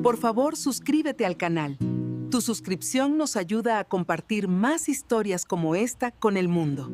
Por favor, suscríbete al canal. Tu suscripción nos ayuda a compartir más historias como esta con el mundo.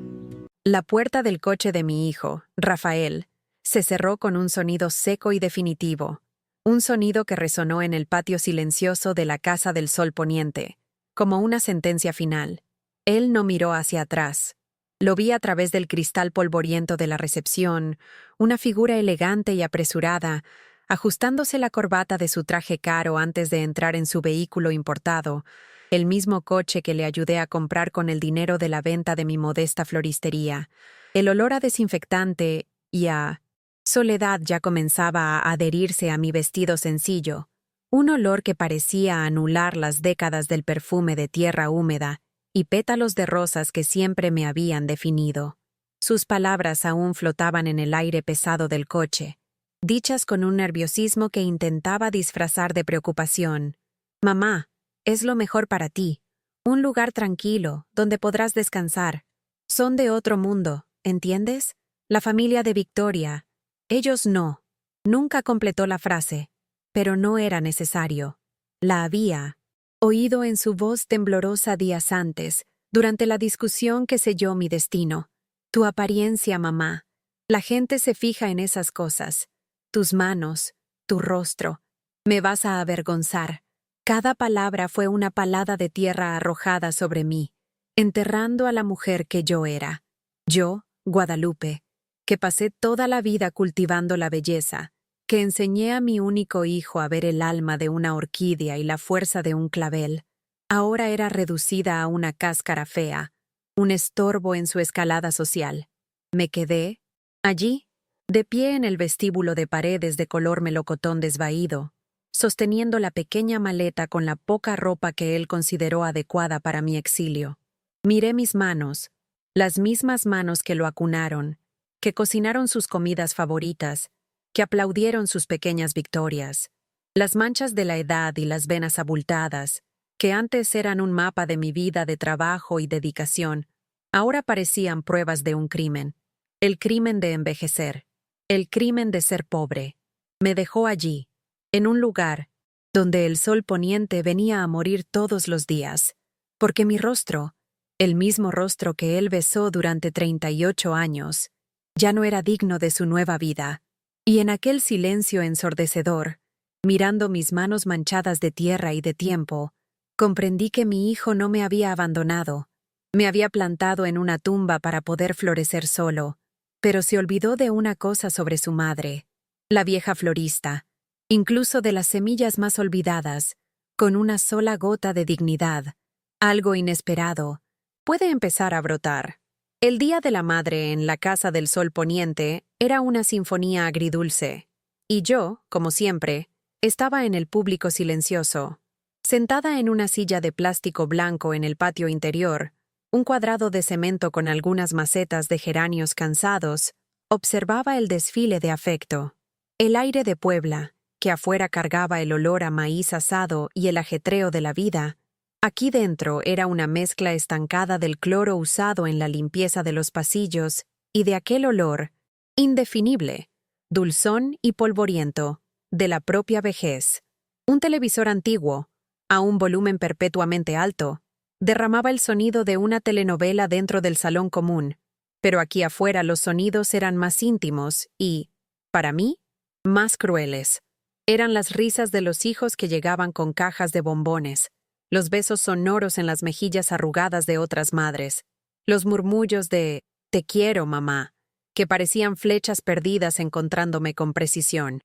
La puerta del coche de mi hijo, Rafael, se cerró con un sonido seco y definitivo, un sonido que resonó en el patio silencioso de la Casa del Sol Poniente, como una sentencia final. Él no miró hacia atrás. Lo vi a través del cristal polvoriento de la recepción, una figura elegante y apresurada, ajustándose la corbata de su traje caro antes de entrar en su vehículo importado, el mismo coche que le ayudé a comprar con el dinero de la venta de mi modesta floristería. El olor a desinfectante y a soledad ya comenzaba a adherirse a mi vestido sencillo, un olor que parecía anular las décadas del perfume de tierra húmeda y pétalos de rosas que siempre me habían definido. Sus palabras aún flotaban en el aire pesado del coche, dichas con un nerviosismo que intentaba disfrazar de preocupación. «Mamá, es lo mejor para ti. Un lugar tranquilo, donde podrás descansar. Son de otro mundo, ¿entiendes? La familia de Victoria. Ellos no». Nunca completó la frase, pero no era necesario. La había oído en su voz temblorosa días antes, durante la discusión que selló mi destino. Tu apariencia, mamá. La gente se fija en esas cosas. Tus manos, tu rostro. Me vas a avergonzar. Cada palabra fue una palada de tierra arrojada sobre mí, enterrando a la mujer que yo era. Yo, Guadalupe, que pasé toda la vida cultivando la belleza, que enseñé a mi único hijo a ver el alma de una orquídea y la fuerza de un clavel, ahora era reducida a una cáscara fea, un estorbo en su escalada social. Me quedé, allí, de pie en el vestíbulo de paredes de color melocotón desvaído, sosteniendo la pequeña maleta con la poca ropa que él consideró adecuada para mi exilio. Miré mis manos, las mismas manos que lo acunaron, que cocinaron sus comidas favoritas, que aplaudieron sus pequeñas victorias. Las manchas de la edad y las venas abultadas, que antes eran un mapa de mi vida de trabajo y dedicación, ahora parecían pruebas de un crimen. El crimen de envejecer, el crimen de ser pobre. Me dejó allí, en un lugar donde el sol poniente venía a morir todos los días, porque mi rostro, el mismo rostro que él besó durante 38 años, ya no era digno de su nueva vida. Y en aquel silencio ensordecedor, mirando mis manos manchadas de tierra y de tiempo, comprendí que mi hijo no me había abandonado, me había plantado en una tumba para poder florecer solo, pero se olvidó de una cosa sobre su madre, la vieja florista, incluso de las semillas más olvidadas, con una sola gota de dignidad, algo inesperado, puede empezar a brotar. El Día de la Madre en la Casa del Sol Poniente era una sinfonía agridulce, y yo, como siempre, estaba en el público silencioso, sentada en una silla de plástico blanco en el patio interior, un cuadrado de cemento con algunas macetas de geranios cansados, observaba el desfile de afecto. El aire de Puebla, que afuera cargaba el olor a maíz asado y el ajetreo de la vida, aquí dentro era una mezcla estancada del cloro usado en la limpieza de los pasillos y de aquel olor, indefinible, dulzón y polvoriento, de la propia vejez. Un televisor antiguo, a un volumen perpetuamente alto, derramaba el sonido de una telenovela dentro del salón común, pero aquí afuera los sonidos eran más íntimos y, para mí, más crueles. Eran las risas de los hijos que llegaban con cajas de bombones, los besos sonoros en las mejillas arrugadas de otras madres, los murmullos de «te quiero, mamá», que parecían flechas perdidas encontrándome con precisión.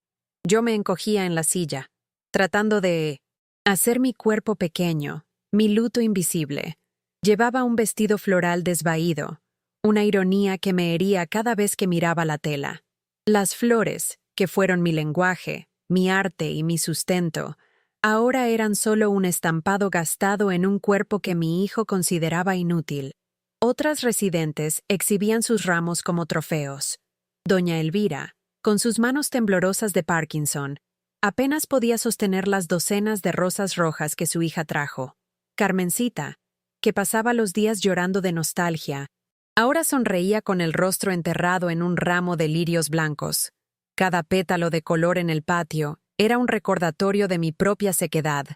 Yo me encogía en la silla, tratando de hacer mi cuerpo pequeño, mi luto invisible. Llevaba un vestido floral desvaído, una ironía que me hería cada vez que miraba la tela. Las flores, que fueron mi lenguaje, mi arte y mi sustento, ahora eran solo un estampado gastado en un cuerpo que mi hijo consideraba inútil. Otras residentes exhibían sus ramos como trofeos. Doña Elvira, con sus manos temblorosas de Parkinson, apenas podía sostener las docenas de rosas rojas que su hija trajo. Carmencita, que pasaba los días llorando de nostalgia, ahora sonreía con el rostro enterrado en un ramo de lirios blancos. Cada pétalo de color en el patio Era un recordatorio de mi propia sequedad,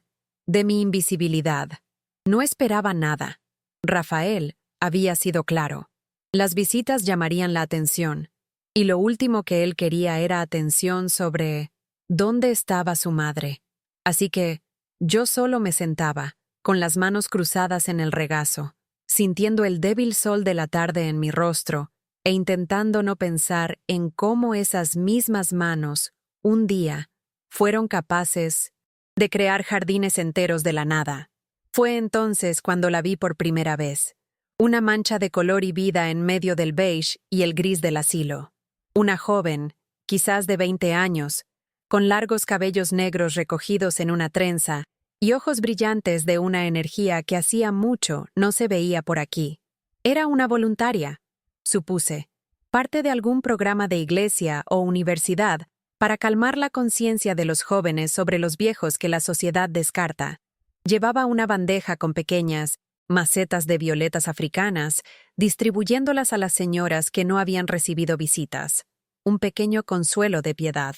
de mi invisibilidad. No esperaba nada. Rafael había sido claro. Las visitas llamarían la atención, y lo último que él quería era atención sobre dónde estaba su madre. Así que yo solo me sentaba, con las manos cruzadas en el regazo, sintiendo el débil sol de la tarde en mi rostro e intentando no pensar en cómo esas mismas manos, un día, fueron capaces de crear jardines enteros de la nada. Fue entonces cuando la vi por primera vez. Una mancha de color y vida en medio del beige y el gris del asilo. Una joven, quizás de 20 años, con largos cabellos negros recogidos en una trenza y ojos brillantes de una energía que hacía mucho no se veía por aquí. Era una voluntaria, supuse, parte de algún programa de iglesia o universidad para calmar la conciencia de los jóvenes sobre los viejos que la sociedad descarta. Llevaba una bandeja con pequeñas macetas de violetas africanas, distribuyéndolas a las señoras que no habían recibido visitas. Un pequeño consuelo de piedad.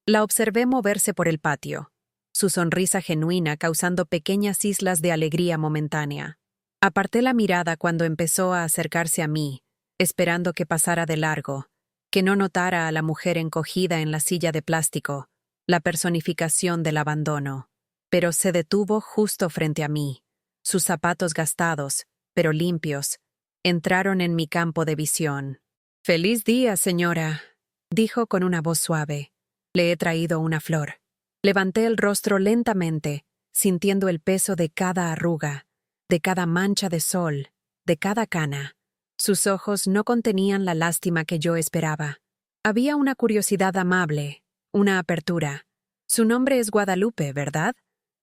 La observé moverse por el patio, su sonrisa genuina causando pequeñas islas de alegría momentánea. Aparté la mirada cuando empezó a acercarse a mí, esperando que pasara de largo, que no notara a la mujer encogida en la silla de plástico, la personificación del abandono. Pero se detuvo justo frente a mí. Sus zapatos gastados, pero limpios, entraron en mi campo de visión. «Feliz día, señora», dijo con una voz suave. «Le he traído una flor». Levanté el rostro lentamente, sintiendo el peso de cada arruga, de cada mancha de sol, de cada cana. Sus ojos no contenían la lástima que yo esperaba. Había una curiosidad amable, una apertura. «Su nombre es Guadalupe, ¿verdad?».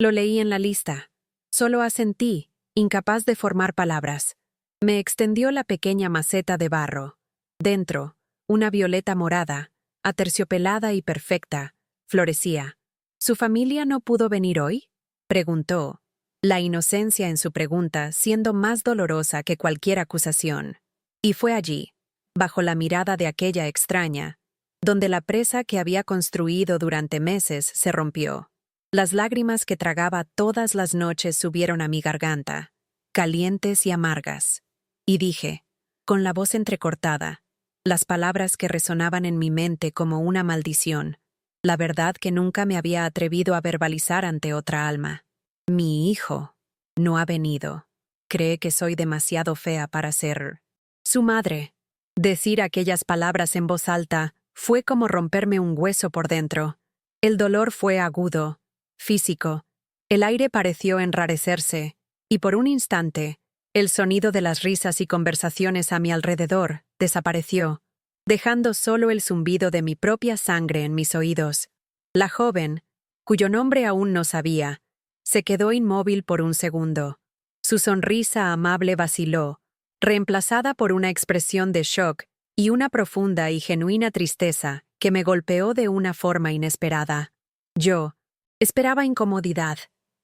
Lo leí en la lista. Solo asentí, incapaz de formar palabras. Me extendió la pequeña maceta de barro. Dentro, una violeta morada, aterciopelada y perfecta, florecía. «¿Su familia no pudo venir hoy?», preguntó, la inocencia en su pregunta siendo más dolorosa que cualquier acusación. Y fue allí, bajo la mirada de aquella extraña, donde la presa que había construido durante meses se rompió. Las lágrimas que tragaba todas las noches subieron a mi garganta, calientes y amargas. Y dije, con la voz entrecortada, las palabras que resonaban en mi mente como una maldición, la verdad que nunca me había atrevido a verbalizar ante otra alma. «Mi hijo no ha venido. Cree que soy demasiado fea para ser su madre». Decir aquellas palabras en voz alta fue como romperme un hueso por dentro. El dolor fue agudo, físico. El aire pareció enrarecerse, y por un instante, el sonido de las risas y conversaciones a mi alrededor desapareció, dejando solo el zumbido de mi propia sangre en mis oídos. La joven, cuyo nombre aún no sabía, se quedó inmóvil por un segundo. Su sonrisa amable vaciló, reemplazada por una expresión de shock y una profunda y genuina tristeza que me golpeó de una forma inesperada. Yo esperaba incomodidad,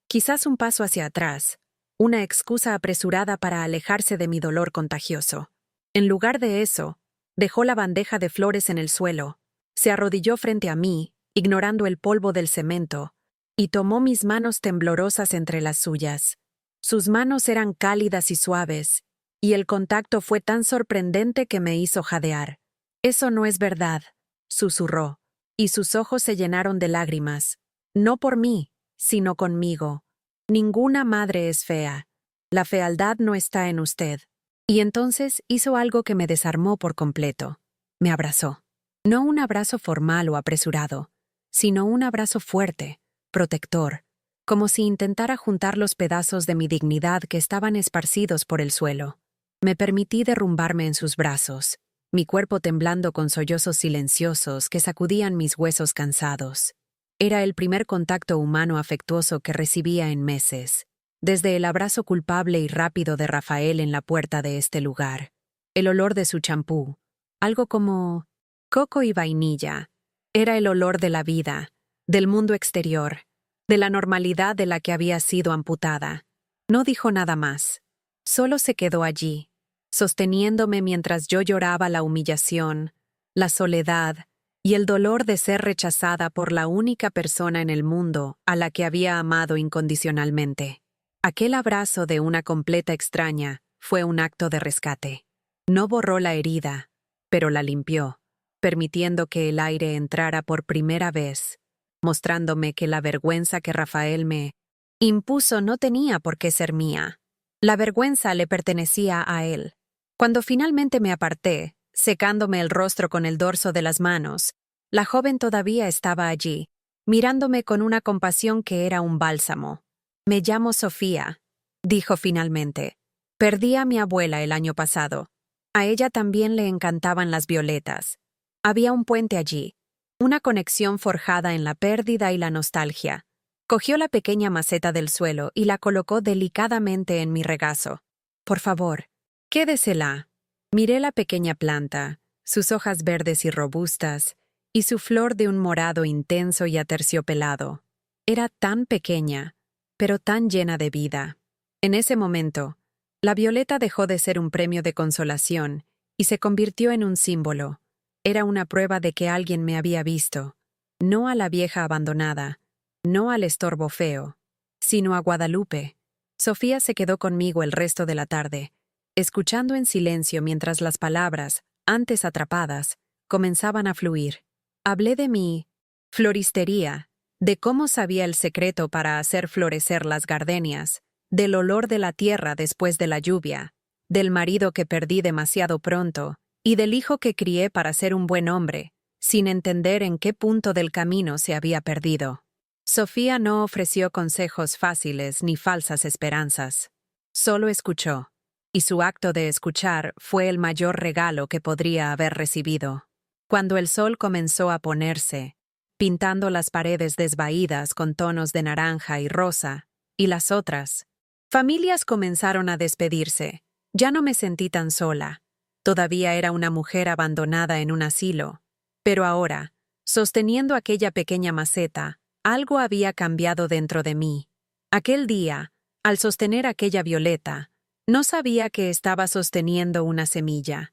quizás un paso hacia atrás, una excusa apresurada para alejarse de mi dolor contagioso. En lugar de eso, dejó la bandeja de flores en el suelo, se arrodilló frente a mí, ignorando el polvo del cemento, y tomó mis manos temblorosas entre las suyas. Sus manos eran cálidas y suaves, y el contacto fue tan sorprendente que me hizo jadear. «Eso no es verdad», susurró, y sus ojos se llenaron de lágrimas. «No por mí, sino conmigo. Ninguna madre es fea. La fealdad no está en usted». Y entonces hizo algo que me desarmó por completo. Me abrazó. No un abrazo formal o apresurado, sino un abrazo fuerte, protector, como si intentara juntar los pedazos de mi dignidad que estaban esparcidos por el suelo. Me permití derrumbarme en sus brazos, mi cuerpo temblando con sollozos silenciosos que sacudían mis huesos cansados. Era el primer contacto humano afectuoso que recibía en meses, desde el abrazo culpable y rápido de Rafael en la puerta de este lugar. El olor de su champú, algo como coco y vainilla, era el olor de la vida, del mundo exterior, de la normalidad de la que había sido amputada. No dijo nada más. Solo se quedó allí, sosteniéndome mientras yo lloraba la humillación, la soledad, y el dolor de ser rechazada por la única persona en el mundo a la que había amado incondicionalmente. Aquel abrazo de una completa extraña fue un acto de rescate. No borró la herida, pero la limpió, permitiendo que el aire entrara por primera vez, mostrándome que la vergüenza que Rafael me impuso no tenía por qué ser mía. La vergüenza le pertenecía a él. Cuando finalmente me aparté, secándome el rostro con el dorso de las manos, la joven todavía estaba allí, mirándome con una compasión que era un bálsamo. «Me llamo Sofía», dijo finalmente. «Perdí a mi abuela el año pasado. A ella también le encantaban las violetas. Había un puente allí, una conexión forjada en la pérdida y la nostalgia». Cogió la pequeña maceta del suelo y la colocó delicadamente en mi regazo. «Por favor, quédesela». Miré la pequeña planta, sus hojas verdes y robustas, y su flor de un morado intenso y aterciopelado. Era tan pequeña, pero tan llena de vida. En ese momento, la violeta dejó de ser un premio de consolación y se convirtió en un símbolo. Era una prueba de que alguien me había visto, no a la vieja abandonada, no al estorbo feo, sino a Guadalupe. Sofía se quedó conmigo el resto de la tarde, escuchando en silencio mientras las palabras, antes atrapadas, comenzaban a fluir. Hablé de mi floristería, de cómo sabía el secreto para hacer florecer las gardenias, del olor de la tierra después de la lluvia, del marido que perdí demasiado pronto y del hijo que crié para ser un buen hombre, sin entender en qué punto del camino se había perdido. Sofía no ofreció consejos fáciles ni falsas esperanzas. Solo escuchó, y su acto de escuchar fue el mayor regalo que podría haber recibido. Cuando el sol comenzó a ponerse, pintando las paredes desvaídas con tonos de naranja y rosa, y las otras familias comenzaron a despedirse, ya no me sentí tan sola. Todavía era una mujer abandonada en un asilo, pero ahora, sosteniendo aquella pequeña maceta, algo había cambiado dentro de mí. Aquel día, al sostener aquella violeta, no sabía que estaba sosteniendo una semilla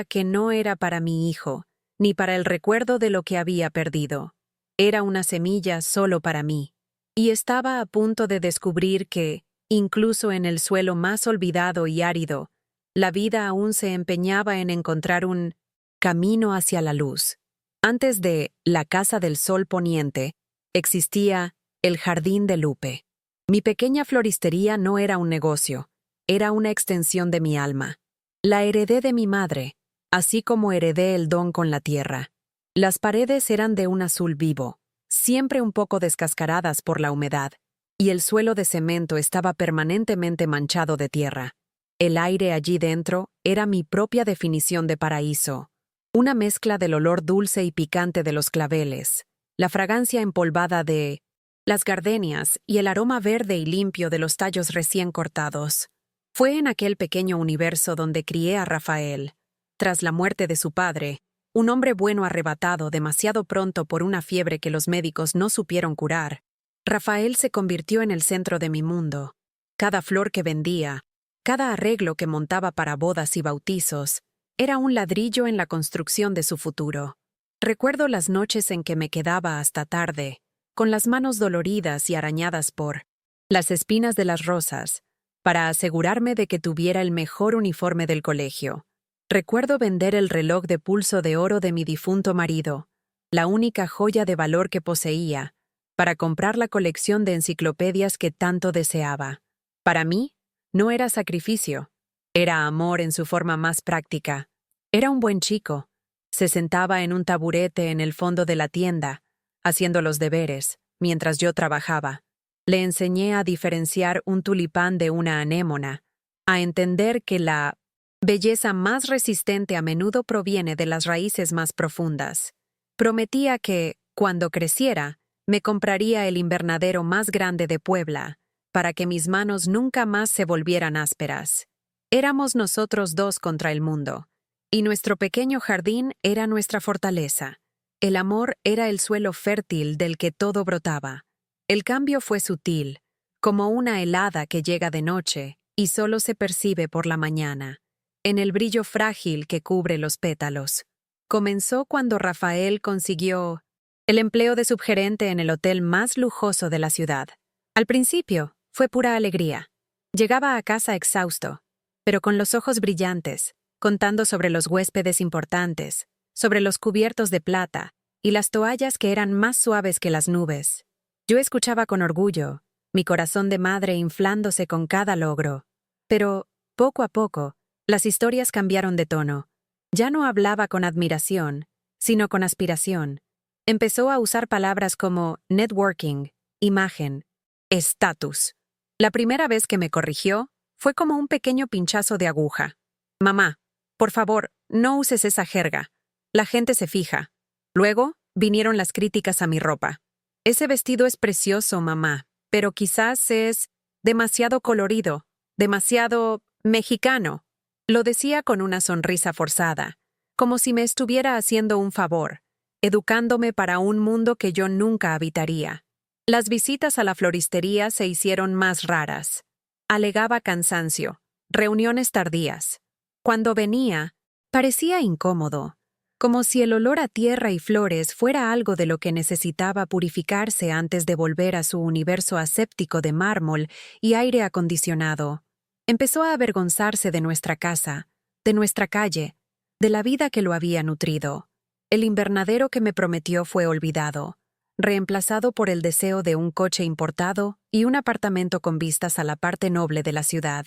que no era para mi hijo, ni para el recuerdo de lo que había perdido. Era una semilla solo para mí. Y estaba a punto de descubrir que, incluso en el suelo más olvidado y árido, la vida aún se empeñaba en encontrar un camino hacia la luz. Antes de la Casa del Sol Poniente, existía el Jardín de Lupe. Mi pequeña floristería no era un negocio, era una extensión de mi alma. La heredé de mi madre, así como heredé el don con la tierra. Las paredes eran de un azul vivo, siempre un poco descascaradas por la humedad, y el suelo de cemento estaba permanentemente manchado de tierra. El aire allí dentro era mi propia definición de paraíso, una mezcla del olor dulce y picante de los claveles, la fragancia empolvada de las gardenias y el aroma verde y limpio de los tallos recién cortados. Fue en aquel pequeño universo donde crié a Rafael. Tras la muerte de su padre, un hombre bueno arrebatado demasiado pronto por una fiebre que los médicos no supieron curar, Rafael se convirtió en el centro de mi mundo. Cada flor que vendía, cada arreglo que montaba para bodas y bautizos, era un ladrillo en la construcción de su futuro. Recuerdo las noches en que me quedaba hasta tarde, con las manos doloridas y arañadas por las espinas de las rosas, para asegurarme de que tuviera el mejor uniforme del colegio. Recuerdo vender el reloj de pulso de oro de mi difunto marido, la única joya de valor que poseía, para comprar la colección de enciclopedias que tanto deseaba. Para mí, no era sacrificio, era amor en su forma más práctica. Era un buen chico. Se sentaba en un taburete en el fondo de la tienda, haciendo los deberes, mientras yo trabajaba. Le enseñé a diferenciar un tulipán de una anémona, a entender que la belleza más resistente a menudo proviene de las raíces más profundas. Prometía que, cuando creciera, me compraría el invernadero más grande de Puebla, para que mis manos nunca más se volvieran ásperas. Éramos nosotros dos contra el mundo, y nuestro pequeño jardín era nuestra fortaleza. El amor era el suelo fértil del que todo brotaba. El cambio fue sutil, como una helada que llega de noche y solo se percibe por la mañana, en el brillo frágil que cubre los pétalos. comenzó cuando Rafael consiguió el empleo de subgerente en el hotel más lujoso de la ciudad. Al principio, fue pura alegría. Llegaba a casa exhausto, pero con los ojos brillantes, contando sobre los huéspedes importantes, sobre los cubiertos de plata y las toallas que eran más suaves que las nubes. Yo escuchaba con orgullo, mi corazón de madre inflándose con cada logro. Pero, poco a poco, las historias cambiaron de tono. Ya no hablaba con admiración, sino con aspiración. Empezó a usar palabras como networking, imagen, estatus. La primera vez que me corrigió fue como un pequeño pinchazo de aguja. Mamá, por favor, no uses esa jerga. La gente se fija. Luego, vinieron las críticas a mi ropa. Ese vestido es precioso, mamá, pero quizás es demasiado colorido, demasiado mexicano. Lo decía con una sonrisa forzada, como si me estuviera haciendo un favor, educándome para un mundo que yo nunca habitaría. Las visitas a la floristería se hicieron más raras. Alegaba cansancio, reuniones tardías. Cuando venía, parecía incómodo, como si el olor a tierra y flores fuera algo de lo que necesitaba purificarse antes de volver a su universo aséptico de mármol y aire acondicionado. Empezó a avergonzarse de nuestra casa, de nuestra calle, de la vida que lo había nutrido. El invernadero que me prometió fue olvidado, reemplazado por el deseo de un coche importado y un apartamento con vistas a la parte noble de la ciudad.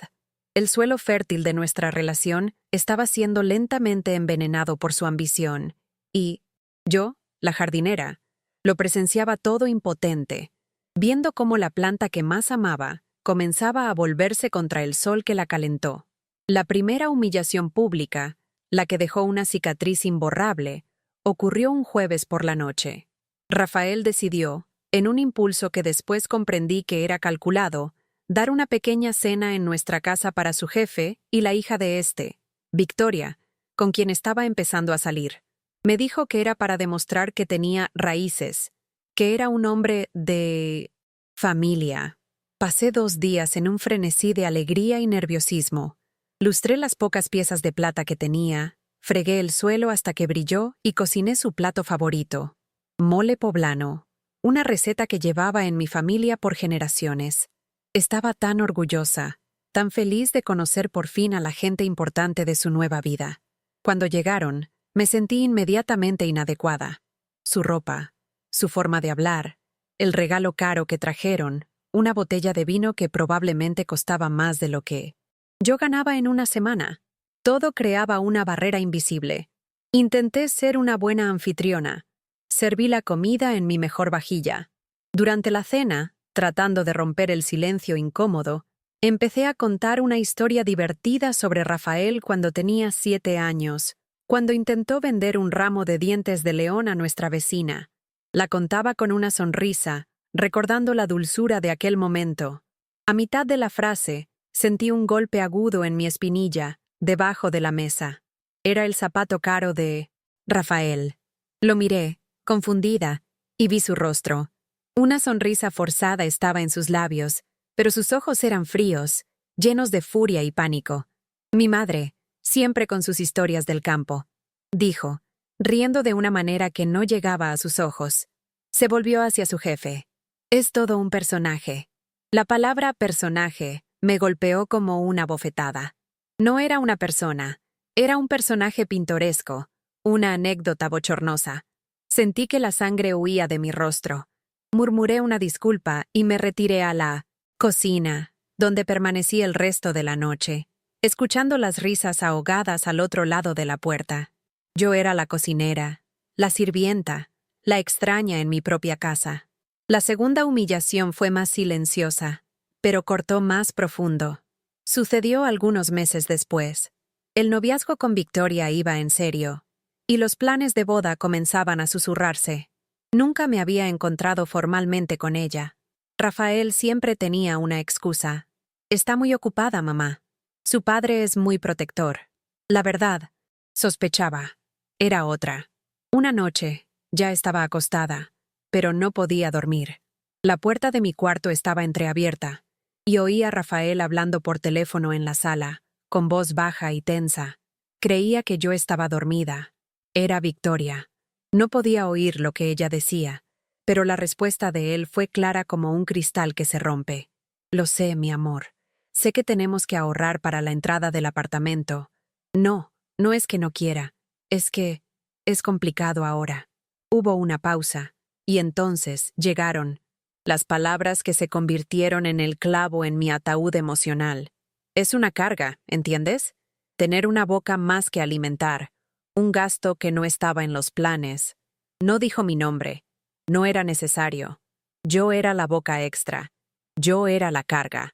El suelo fértil de nuestra relación estaba siendo lentamente envenenado por su ambición, y yo, la jardinera, lo presenciaba todo impotente, viendo cómo la planta que más amaba comenzaba a volverse contra el sol que la calentó. La primera humillación pública, la que dejó una cicatriz imborrable, ocurrió un jueves por la noche. Rafael decidió, en un impulso que después comprendí que era calculado, dar una pequeña cena en nuestra casa para su jefe y la hija de éste, Victoria, con quien estaba empezando a salir. Me dijo que era para demostrar que tenía raíces, que era un hombre de familia. Pasé 2 días en un frenesí de alegría y nerviosismo. Lustré las pocas piezas de plata que tenía, fregué el suelo hasta que brilló y cociné su plato favorito, mole poblano, una receta que llevaba en mi familia por generaciones. Estaba tan orgullosa, tan feliz de conocer por fin a la gente importante de su nueva vida. Cuando llegaron, me sentí inmediatamente inadecuada. Su ropa, su forma de hablar, el regalo caro que trajeron, una botella de vino que probablemente costaba más de lo que yo ganaba en una semana. Todo creaba una barrera invisible. Intenté ser una buena anfitriona. Serví la comida en mi mejor vajilla. Durante la cena, tratando de romper el silencio incómodo, empecé a contar una historia divertida sobre Rafael cuando tenía 7 años, cuando intentó vender un ramo de dientes de león a nuestra vecina. La contaba con una sonrisa, recordando la dulzura de aquel momento. A mitad de la frase, sentí un golpe agudo en mi espinilla, debajo de la mesa. Era el zapato caro de Rafael. Lo miré, confundida, y vi su rostro. Una sonrisa forzada estaba en sus labios, pero sus ojos eran fríos, llenos de furia y pánico. Mi madre, siempre con sus historias del campo, dijo, riendo de una manera que no llegaba a sus ojos. Se volvió hacia su jefe. Es todo un personaje. La palabra personaje me golpeó como una bofetada. No era una persona, era un personaje pintoresco, una anécdota bochornosa. Sentí que la sangre huía de mi rostro. Murmuré una disculpa y me retiré a la cocina, donde permanecí el resto de la noche, escuchando las risas ahogadas al otro lado de la puerta. Yo era la cocinera, la sirvienta, la extraña en mi propia casa. La segunda humillación fue más silenciosa, pero cortó más profundo. Sucedió algunos meses después. El noviazgo con Victoria iba en serio, y los planes de boda comenzaban a susurrarse. Nunca me había encontrado formalmente con ella. Rafael siempre tenía una excusa. Está muy ocupada, mamá. Su padre es muy protector. La verdad, sospechaba. Era otra. Una noche, ya estaba acostada, pero no podía dormir. La puerta de mi cuarto estaba entreabierta, y oí a Rafael hablando por teléfono en la sala, con voz baja y tensa. Creía que yo estaba dormida. Era Victoria. No podía oír lo que ella decía, pero la respuesta de él fue clara como un cristal que se rompe. Lo sé, mi amor. Sé que tenemos que ahorrar para la entrada del apartamento. No, no es que no quiera. Es que es complicado ahora. Hubo una pausa, y entonces llegaron las palabras que se convirtieron en el clavo en mi ataúd emocional. Es una carga, ¿entiendes? Tener una boca más que alimentar, un gasto que no estaba en los planes. No dijo mi nombre. No era necesario. Yo era la boca extra. Yo era la carga.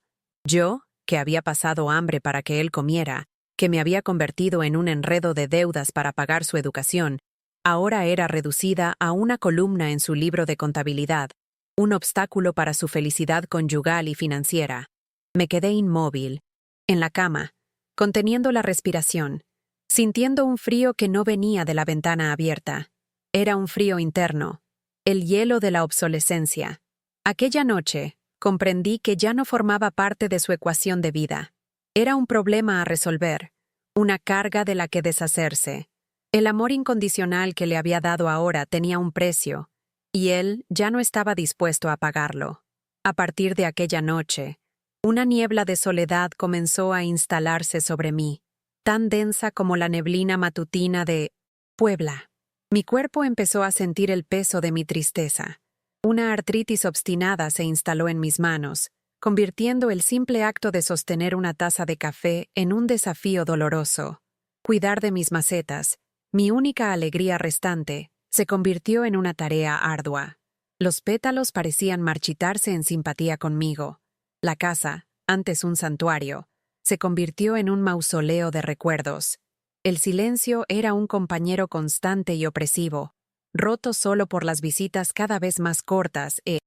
Yo, que había pasado hambre para que él comiera, que me había convertido en un enredo de deudas para pagar su educación, ahora era reducida a una columna en su libro de contabilidad, un obstáculo para su felicidad conyugal y financiera. Me quedé inmóvil, en la cama, conteniendo la respiración, sintiendo un frío que no venía de la ventana abierta. Era un frío interno, el hielo de la obsolescencia. Aquella noche, comprendí que ya no formaba parte de su ecuación de vida. Era un problema a resolver, una carga de la que deshacerse. El amor incondicional que le había dado ahora tenía un precio, y él ya no estaba dispuesto a pagarlo. A partir de aquella noche, una niebla de soledad comenzó a instalarse sobre mí, tan densa como la neblina matutina de Puebla. Mi cuerpo empezó a sentir el peso de mi tristeza. Una artritis obstinada se instaló en mis manos, convirtiendo el simple acto de sostener una taza de café en un desafío doloroso. Cuidar de mis macetas, mi única alegría restante, se convirtió en una tarea ardua. Los pétalos parecían marchitarse en simpatía conmigo. La casa, antes un santuario, se convirtió en un mausoleo de recuerdos. El silencio era un compañero constante y opresivo, roto solo por las visitas cada vez más cortas e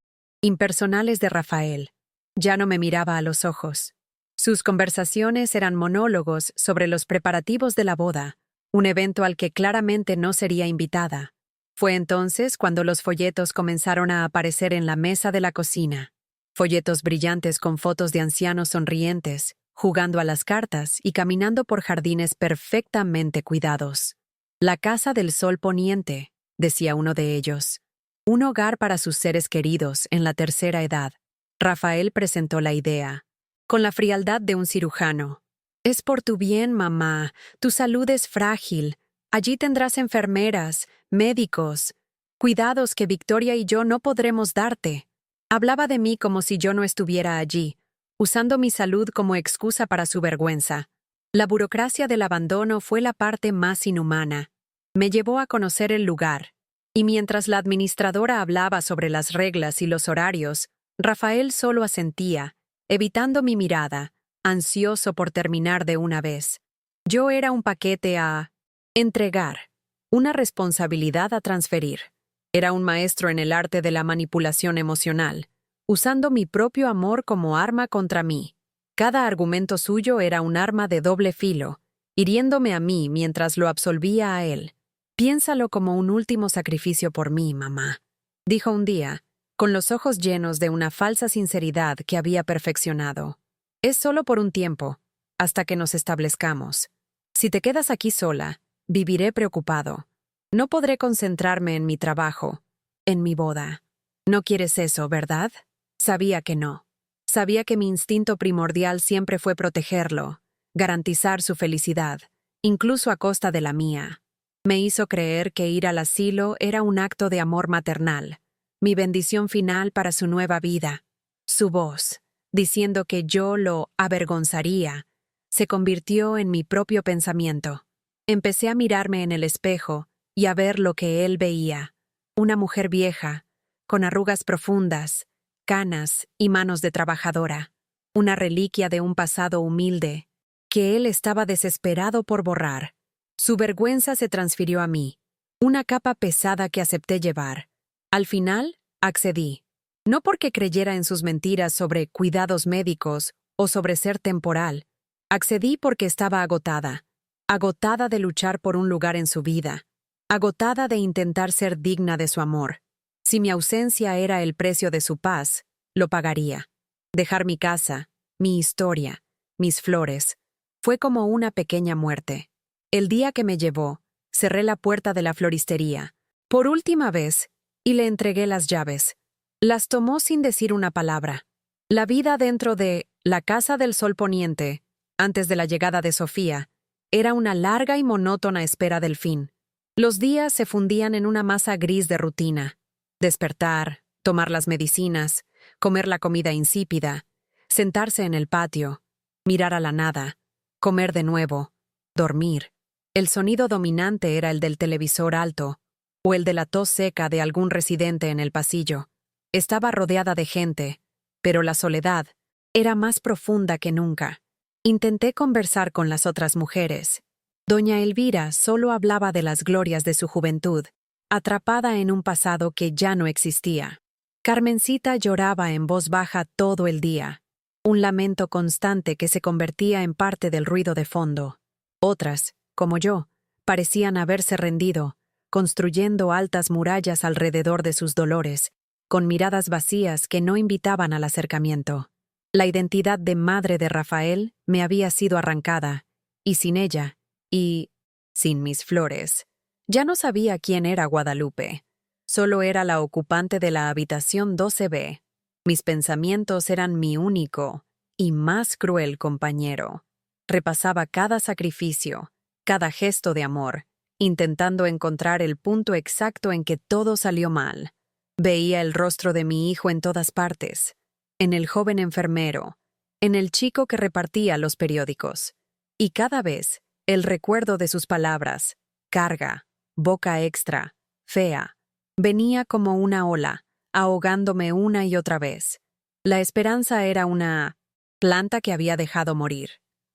impersonales de Rafael. Ya no me miraba a los ojos. Sus conversaciones eran monólogos sobre los preparativos de la boda, un evento al que claramente no sería invitada. Fue entonces cuando los folletos comenzaron a aparecer en la mesa de la cocina. Folletos brillantes con fotos de ancianos sonrientes, jugando a las cartas y caminando por jardines perfectamente cuidados. La Casa del Sol Poniente, decía uno de ellos. Un hogar para sus seres queridos en la tercera edad. Rafael presentó la idea, con la frialdad de un cirujano. Es por tu bien, mamá. Tu salud es frágil. Allí tendrás enfermeras, médicos, cuidados que Victoria y yo no podremos darte. Hablaba de mí como si yo no estuviera allí, usando mi salud como excusa para su vergüenza. La burocracia del abandono fue la parte más inhumana. Me llevó a conocer el lugar, y mientras la administradora hablaba sobre las reglas y los horarios, Rafael solo asentía, evitando mi mirada, ansioso por terminar de una vez. Yo era un paquete a entregar, una responsabilidad a transferir. Era un maestro en el arte de la manipulación emocional, usando mi propio amor como arma contra mí. Cada argumento suyo era un arma de doble filo, hiriéndome a mí mientras lo absolvía a él. Piénsalo como un último sacrificio por mí, mamá, dijo un día, con los ojos llenos de una falsa sinceridad que había perfeccionado. Es solo por un tiempo, hasta que nos establezcamos. Si te quedas aquí sola, viviré preocupado. No podré concentrarme en mi trabajo, en mi boda. No quieres eso, ¿verdad? Sabía que no. Sabía que mi instinto primordial siempre fue protegerlo, garantizar su felicidad, incluso a costa de la mía. Me hizo creer que ir al asilo era un acto de amor maternal, mi bendición final para su nueva vida. Su voz, diciendo que yo lo avergonzaría, se convirtió en mi propio pensamiento. Empecé a mirarme en el espejo y a ver lo que él veía, una mujer vieja, con arrugas profundas, canas y manos de trabajadora, una reliquia de un pasado humilde, que él estaba desesperado por borrar. Su vergüenza se transfirió a mí, una capa pesada que acepté llevar. Al final, accedí, no porque creyera en sus mentiras sobre cuidados médicos o sobre ser temporal. Accedí porque estaba agotada de luchar por un lugar en su vida, agotada de intentar ser digna de su amor. Si mi ausencia era el precio de su paz, lo pagaría. Dejar mi casa, mi historia, mis flores, fue como una pequeña muerte. El día que me llevó, cerré la puerta de la floristería, por última vez, y le entregué las llaves. Las tomó sin decir una palabra. La vida dentro de la Casa del Sol Poniente, antes de la llegada de Sofía, era una larga y monótona espera del fin. Los días se fundían en una masa gris de rutina. Despertar, tomar las medicinas, comer la comida insípida, sentarse en el patio, mirar a la nada, comer de nuevo, dormir. El sonido dominante era el del televisor alto o el de la tos seca de algún residente en el pasillo. Estaba rodeada de gente, pero la soledad era más profunda que nunca. Intenté conversar con las otras mujeres. Doña Elvira solo hablaba de las glorias de su juventud, atrapada en un pasado que ya no existía. Carmencita lloraba en voz baja todo el día, un lamento constante que se convertía en parte del ruido de fondo. Otras, como yo, parecían haberse rendido, construyendo altas murallas alrededor de sus dolores, con miradas vacías que no invitaban al acercamiento. La identidad de madre de Rafael me había sido arrancada, y sin ella, y sin mis flores, ya no sabía quién era Guadalupe. Solo era la ocupante de la habitación 12B. Mis pensamientos eran mi único y más cruel compañero. Repasaba cada sacrificio, cada gesto de amor, intentando encontrar el punto exacto en que todo salió mal. Veía el rostro de mi hijo en todas partes, en el joven enfermero, en el chico que repartía los periódicos, y cada vez el recuerdo de sus palabras, carga, boca extra, fea, venía como una ola, ahogándome una y otra vez. La esperanza era una planta que había dejado morir.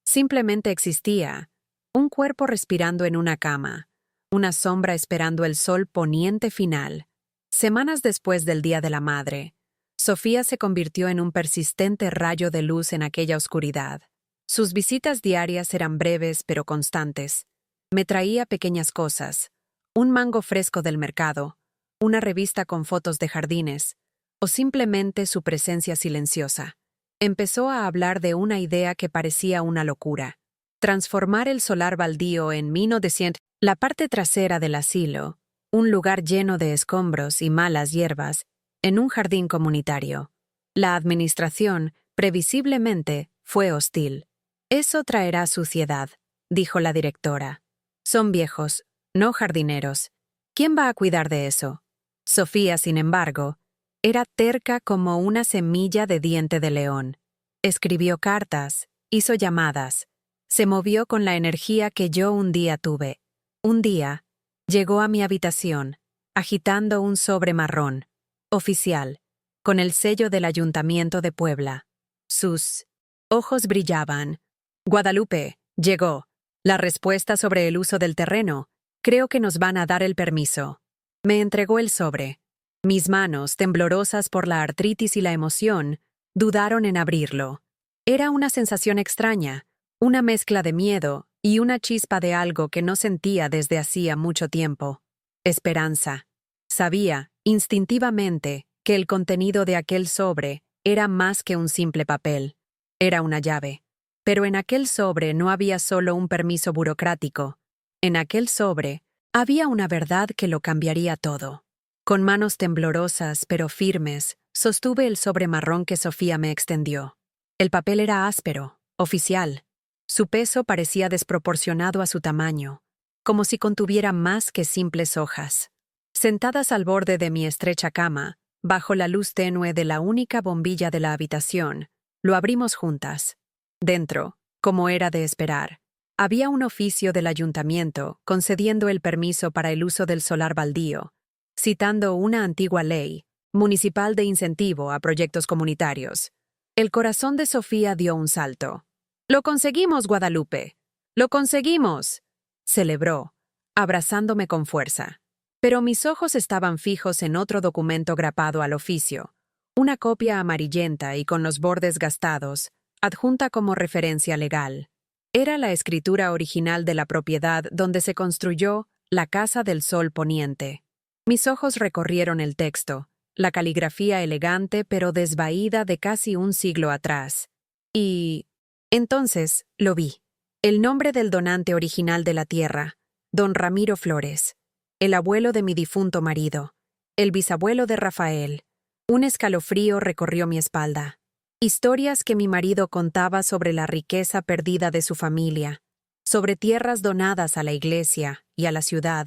Simplemente existía, un cuerpo respirando en una cama, una sombra esperando el sol poniente final. Semanas después del Día de la Madre, Sofía se convirtió en un persistente rayo de luz en aquella oscuridad. Sus visitas diarias eran breves pero constantes. Me traía pequeñas cosas, un mango fresco del mercado, una revista con fotos de jardines, o simplemente su presencia silenciosa. Empezó a hablar de una idea que parecía una locura: transformar el solar baldío en 1900, la parte trasera del asilo, un lugar lleno de escombros y malas hierbas, en un jardín comunitario. La administración, previsiblemente, fue hostil. «Eso traerá suciedad», dijo la directora. «Son viejos, no jardineros. ¿Quién va a cuidar de eso?» Sofía, sin embargo, era terca como una semilla de diente de león. Escribió cartas, hizo llamadas, se movió con la energía que yo un día tuve. Un día, llegó a mi habitación, agitando un sobre marrón, oficial, con el sello del Ayuntamiento de Puebla. Sus ojos brillaban. «Guadalupe, llegó. La respuesta sobre el uso del terreno. Creo que nos van a dar el permiso». Me entregó el sobre. Mis manos, temblorosas por la artritis y la emoción, dudaron en abrirlo. Era una sensación extraña, una mezcla de miedo y una chispa de algo que no sentía desde hacía mucho tiempo. Esperanza. Sabía, instintivamente, que el contenido de aquel sobre era más que un simple papel. Era una llave. Pero en aquel sobre no había solo un permiso burocrático. En aquel sobre había una verdad que lo cambiaría todo. Con manos temblorosas pero firmes, sostuve el sobre marrón que Sofía me extendió. El papel era áspero, oficial. Su peso parecía desproporcionado a su tamaño, como si contuviera más que simples hojas. Sentadas al borde de mi estrecha cama, bajo la luz tenue de la única bombilla de la habitación, lo abrimos juntas. Dentro, como era de esperar, había un oficio del ayuntamiento concediendo el permiso para el uso del solar baldío, citando una antigua ley municipal de incentivo a proyectos comunitarios. El corazón de Sofía dio un salto. «¡Lo conseguimos, Guadalupe! ¡Lo conseguimos!», celebró, abrazándome con fuerza. Pero mis ojos estaban fijos en otro documento grapado al oficio, una copia amarillenta y con los bordes gastados, adjunta como referencia legal. Era la escritura original de la propiedad donde se construyó la Casa del Sol Poniente. Mis ojos recorrieron el texto, la caligrafía elegante pero desvaída de casi un siglo atrás. Y entonces lo vi. El nombre del donante original de la tierra, Don Ramiro Flores, el abuelo de mi difunto marido, el bisabuelo de Rafael. Un escalofrío recorrió mi espalda. Historias que mi marido contaba sobre la riqueza perdida de su familia, sobre tierras donadas a la iglesia y a la ciudad,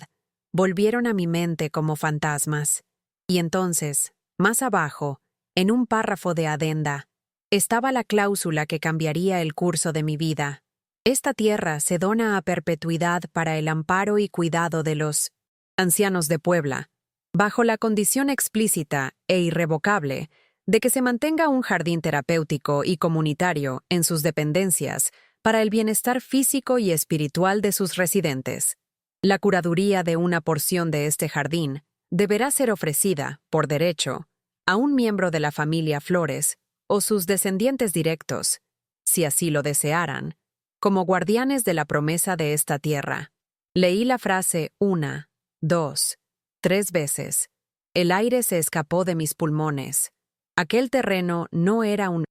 volvieron a mi mente como fantasmas. Y entonces, más abajo, en un párrafo de adenda, estaba la cláusula que cambiaría el curso de mi vida. Esta tierra se dona a perpetuidad para el amparo y cuidado de los ancianos de Puebla, bajo la condición explícita e irrevocable de que se mantenga un jardín terapéutico y comunitario en sus dependencias para el bienestar físico y espiritual de sus residentes. La curaduría de una porción de este jardín deberá ser ofrecida, por derecho, a un miembro de la familia Flores o sus descendientes directos, si así lo desearan, como guardianes de la promesa de esta tierra. Leí la frase 1, 2, 3 veces. El aire se escapó de mis pulmones. Aquel terreno no era un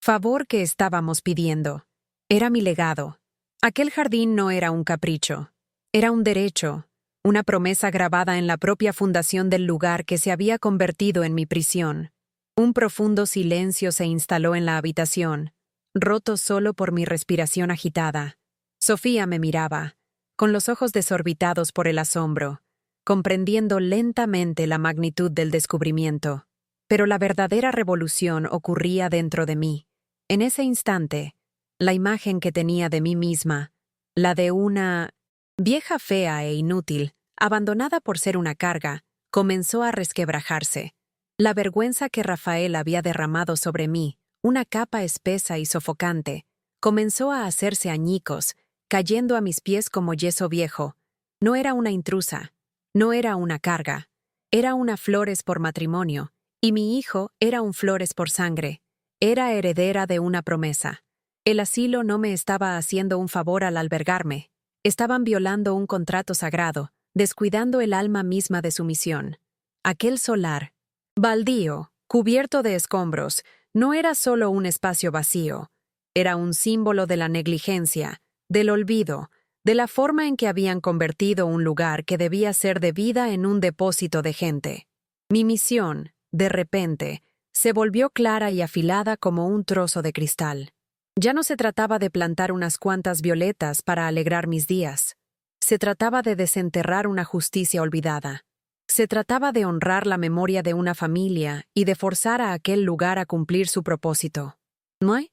favor que estábamos pidiendo. Era mi legado. Aquel jardín no era un capricho. Era un derecho, una promesa grabada en la propia fundación del lugar que se había convertido en mi prisión. Un profundo silencio se instaló en la habitación, roto solo por mi respiración agitada. Sofía me miraba, con los ojos desorbitados por el asombro, comprendiendo lentamente la magnitud del descubrimiento. Pero la verdadera revolución ocurría dentro de mí. En ese instante, la imagen que tenía de mí misma, la de una vieja fea e inútil, abandonada por ser una carga, comenzó a resquebrajarse. La vergüenza que Rafael había derramado sobre mí, una capa espesa y sofocante, comenzó a hacerse añicos, cayendo a mis pies como yeso viejo. No era una intrusa, no era una carga, era una Flores por matrimonio, y mi hijo era un Flores por sangre. Era heredera de una promesa. El asilo no me estaba haciendo un favor al albergarme. Estaban violando un contrato sagrado, descuidando el alma misma de su misión. Aquel solar, baldío, cubierto de escombros, no era solo un espacio vacío. Era un símbolo de la negligencia, del olvido, de la forma en que habían convertido un lugar que debía ser de vida en un depósito de gente. Mi misión, de repente, se volvió clara y afilada como un trozo de cristal. Ya no se trataba de plantar unas cuantas violetas para alegrar mis días. Se trataba de desenterrar una justicia olvidada. Se trataba de honrar la memoria de una familia y de forzar a aquel lugar a cumplir su propósito. ¿No hay?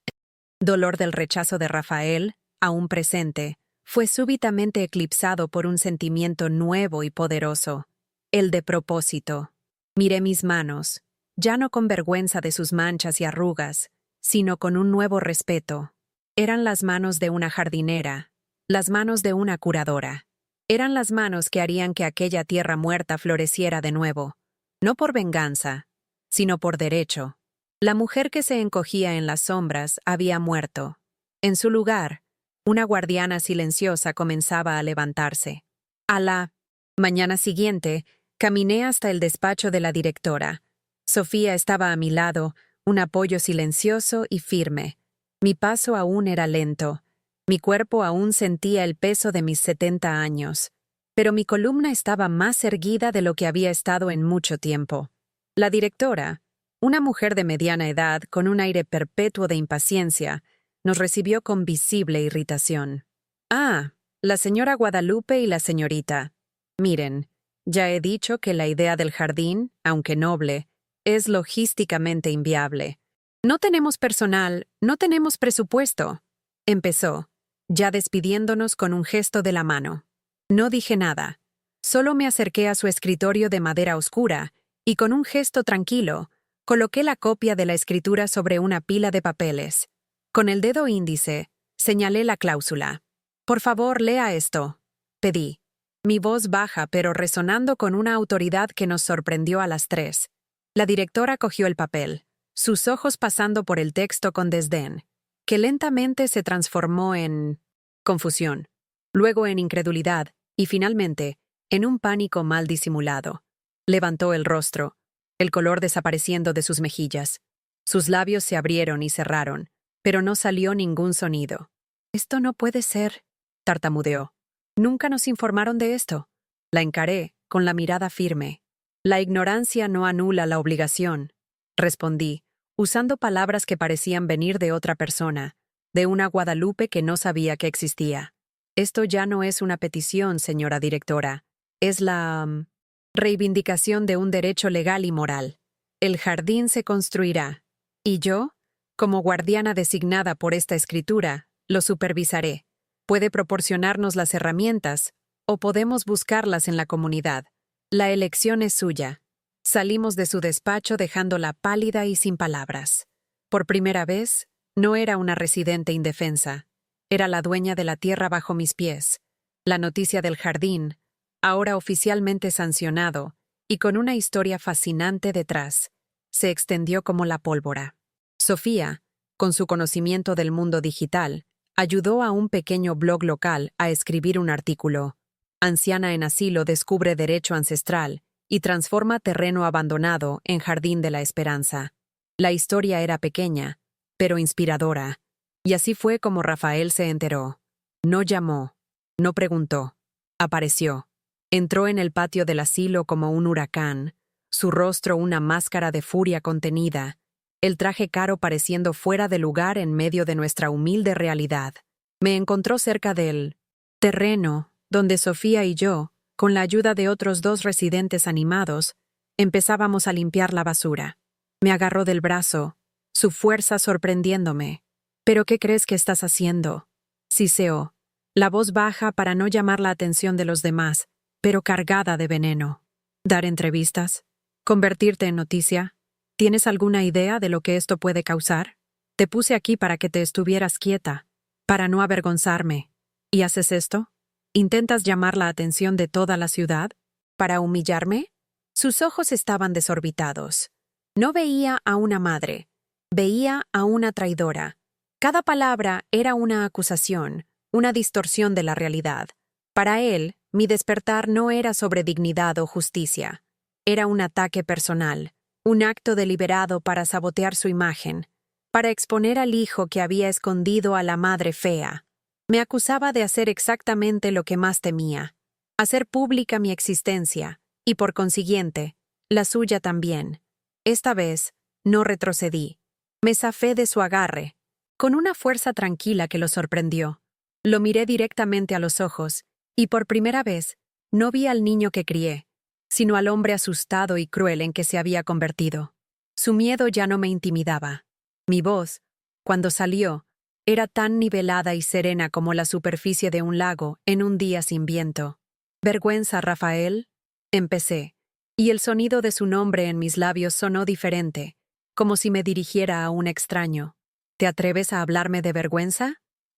Dolor del rechazo de Rafael, aún presente, fue súbitamente eclipsado por un sentimiento nuevo y poderoso, el de propósito. Miré mis manos, ya no con vergüenza de sus manchas y arrugas, sino con un nuevo respeto. Eran las manos de una jardinera, las manos de una curadora. Eran las manos que harían que aquella tierra muerta floreciera de nuevo, no por venganza, sino por derecho. La mujer que se encogía en las sombras había muerto. En su lugar, una guardiana silenciosa comenzaba a levantarse. A la mañana siguiente, caminé hasta el despacho de la directora. Sofía estaba a mi lado, un apoyo silencioso y firme. Mi paso aún era lento. Mi cuerpo aún sentía el peso de mis 70 años. Pero mi columna estaba más erguida de lo que había estado en mucho tiempo. La directora, una mujer de mediana edad con un aire perpetuo de impaciencia, nos recibió con visible irritación. «Ah, la señora Guadalupe y la señorita. Miren, ya he dicho que la idea del jardín, aunque noble, es logísticamente inviable. No tenemos personal, no tenemos presupuesto», empezó, ya despidiéndonos con un gesto de la mano. No dije nada. Solo me acerqué a su escritorio de madera oscura y con un gesto tranquilo, coloqué la copia de la escritura sobre una pila de papeles. Con el dedo índice, señalé la cláusula. «Por favor, lea esto», pedí. Mi voz baja pero resonando con una autoridad que nos sorprendió a las 3. La directora cogió el papel, sus ojos pasando por el texto con desdén, que lentamente se transformó en confusión, luego en incredulidad y finalmente en un pánico mal disimulado. Levantó el rostro, el color desapareciendo de sus mejillas. Sus labios se abrieron y cerraron, pero no salió ningún sonido. «Esto no puede ser», tartamudeó. Nunca nos informaron de esto. La encaré, con la mirada firme. La ignorancia no anula la obligación, respondí, usando palabras que parecían venir de otra persona, de una Guadalupe que no sabía que existía. Esto ya no es una petición, señora directora. Es la reivindicación de un derecho legal y moral. El jardín se construirá. Y yo, como guardiana designada por esta escritura, lo supervisaré. Puede proporcionarnos las herramientas, o podemos buscarlas en la comunidad. La elección es suya. Salimos de su despacho dejándola pálida y sin palabras. Por primera vez, no era una residente indefensa. Era la dueña de la tierra bajo mis pies. La noticia del jardín, ahora oficialmente sancionado, y con una historia fascinante detrás, se extendió como la pólvora. Sofía, con su conocimiento del mundo digital, ayudó a un pequeño blog local a escribir un artículo. Anciana en asilo descubre derecho ancestral y transforma terreno abandonado en jardín de la esperanza. La historia era pequeña, pero inspiradora. Y así fue como Rafael se enteró. No llamó, no preguntó. Apareció. Entró en el patio del asilo como un huracán, su rostro una máscara de furia contenida, el traje caro pareciendo fuera de lugar en medio de nuestra humilde realidad. Me encontró cerca del terreno, donde Sofía y yo, con la ayuda de otros 2 residentes animados, empezábamos a limpiar la basura. Me agarró del brazo, su fuerza sorprendiéndome. ¿Pero qué crees que estás haciendo? Siseó, la voz baja para no llamar la atención de los demás, pero cargada de veneno. ¿Dar entrevistas? ¿Convertirte en noticia? ¿Tienes alguna idea de lo que esto puede causar? Te puse aquí para que te estuvieras quieta, para no avergonzarme. ¿Y haces esto? ¿Intentas llamar la atención de toda la ciudad? ¿Para humillarme? Sus ojos estaban desorbitados. No veía a una madre, veía a una traidora. Cada palabra era una acusación, una distorsión de la realidad. Para él, mi despertar no era sobre dignidad o justicia. Era un ataque personal, un acto deliberado para sabotear su imagen, para exponer al hijo que había escondido a la madre fea. Me acusaba de hacer exactamente lo que más temía, hacer pública mi existencia, y por consiguiente, la suya también. Esta vez, no retrocedí. Me zafé de su agarre, con una fuerza tranquila que lo sorprendió. Lo miré directamente a los ojos, y por primera vez, no vi al niño que crié, sino al hombre asustado y cruel en que se había convertido. Su miedo ya no me intimidaba. Mi voz, cuando salió, era tan nivelada y serena como la superficie de un lago en un día sin viento. «¿Vergüenza, Rafael?», empecé, y el sonido de su nombre en mis labios sonó diferente, como si me dirigiera a un extraño. «¿Te atreves a hablarme de vergüenza?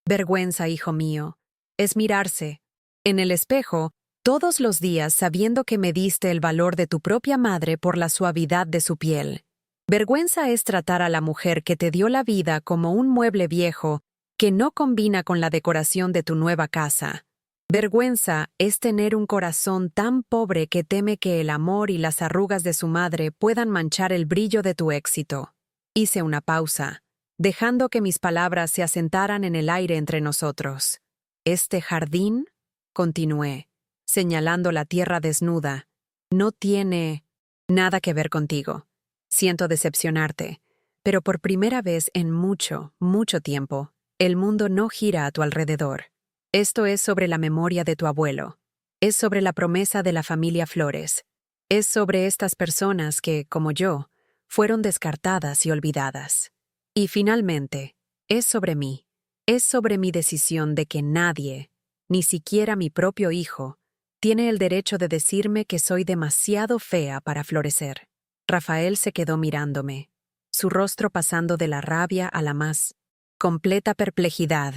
Vergüenza, hijo mío, es mirarse en el espejo todos los días sabiendo que mediste el valor de tu propia madre por la suavidad de su piel. Vergüenza es tratar a la mujer que te dio la vida como un mueble viejo que no combina con la decoración de tu nueva casa. Vergüenza es tener un corazón tan pobre que teme que el amor y las arrugas de su madre puedan manchar el brillo de tu éxito». Hice una pausa, dejando que mis palabras se asentaran en el aire entre nosotros. «Este jardín», continué, señalando la tierra desnuda, «no tiene nada que ver contigo. Siento decepcionarte, pero por primera vez en mucho, mucho tiempo, el mundo no gira a tu alrededor. Esto es sobre la memoria de tu abuelo. Es sobre la promesa de la familia Flores. Es sobre estas personas que, como yo, fueron descartadas y olvidadas. Y finalmente, es sobre mí. Es sobre mi decisión de que nadie, ni siquiera mi propio hijo, tiene el derecho de decirme que soy demasiado fea para florecer». Rafael se quedó mirándome, su rostro pasando de la rabia a la más completa perplejidad.